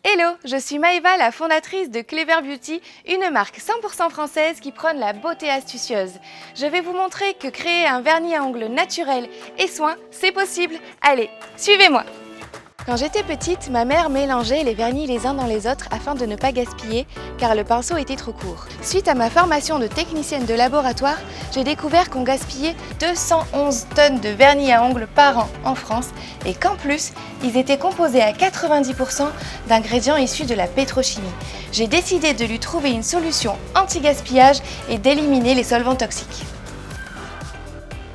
Hello, je suis Maëva, la fondatrice de Clever Beauty, une marque 100% française qui prône la beauté astucieuse. Je vais vous montrer que créer un vernis à ongles naturel et soin, c'est possible. Allez, suivez-moi! Quand j'étais petite, ma mère mélangeait les vernis les uns dans les autres afin de ne pas gaspiller, car le pinceau était trop court. Suite à ma formation de technicienne de laboratoire, j'ai découvert qu'on gaspillait 211 tonnes de vernis à ongles par an en France et qu'en plus, ils étaient composés à 90% d'ingrédients issus de la pétrochimie. J'ai décidé de lui trouver une solution anti-gaspillage et d'éliminer les solvants toxiques.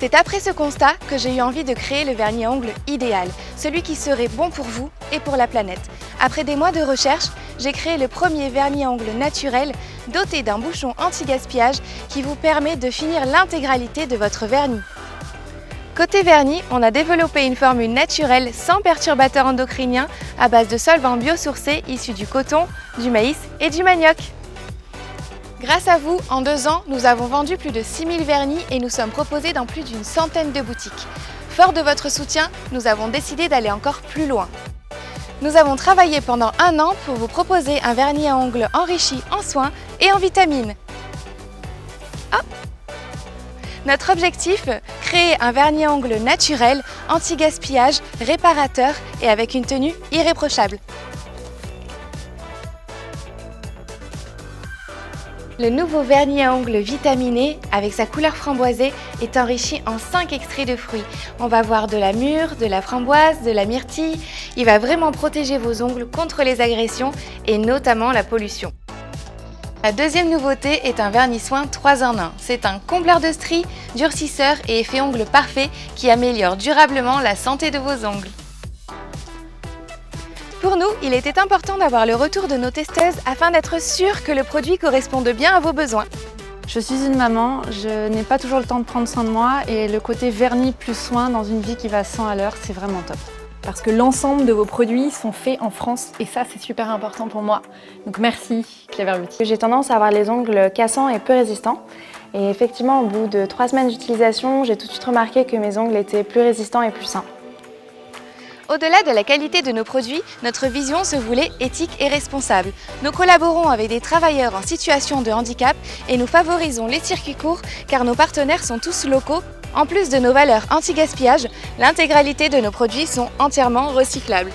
C'est après ce constat que j'ai eu envie de créer le vernis à ongles idéal, celui qui serait bon pour vous et pour la planète. Après des mois de recherche, j'ai créé le premier vernis à ongles naturel doté d'un bouchon anti-gaspillage qui vous permet de finir l'intégralité de votre vernis. Côté vernis, on a développé une formule naturelle sans perturbateurs endocriniens à base de solvants biosourcés issus du coton, du maïs et du manioc. Grâce à vous, en 2 ans, nous avons vendu plus de 6000 vernis et nous sommes proposés dans plus d'une centaine de boutiques. Fort de votre soutien, nous avons décidé d'aller encore plus loin. Nous avons travaillé pendant 1 an pour vous proposer un vernis à ongles enrichi en soins et en vitamines. Notre objectif, créer un vernis à ongles naturel, anti-gaspillage, réparateur et avec une tenue irréprochable. Le nouveau vernis à ongles vitaminé, avec sa couleur framboisée, est enrichi en 5 extraits de fruits. On va voir de la mûre, de la framboise, de la myrtille. Il va vraiment protéger vos ongles contre les agressions et notamment la pollution. La deuxième nouveauté est un vernis soin 3 en 1. C'est un combleur de stries, durcisseur et effet ongles parfait qui améliore durablement la santé de vos ongles. Pour nous, il était important d'avoir le retour de nos testeuses afin d'être sûr que le produit corresponde bien à vos besoins. Je suis une maman, je n'ai pas toujours le temps de prendre soin de moi et le côté vernis plus soin dans une vie qui va 100 à l'heure, c'est vraiment top. Parce que l'ensemble de vos produits sont faits en France et ça c'est super important pour moi. Donc merci Clever Beauty. J'ai tendance à avoir les ongles cassants et peu résistants. Et effectivement, au bout de 3 semaines d'utilisation, j'ai tout de suite remarqué que mes ongles étaient plus résistants et plus sains. Au-delà de la qualité de nos produits, notre vision se voulait éthique et responsable. Nous collaborons avec des travailleurs en situation de handicap et nous favorisons les circuits courts car nos partenaires sont tous locaux. En plus de nos valeurs anti-gaspillage, l'intégralité de nos produits sont entièrement recyclables.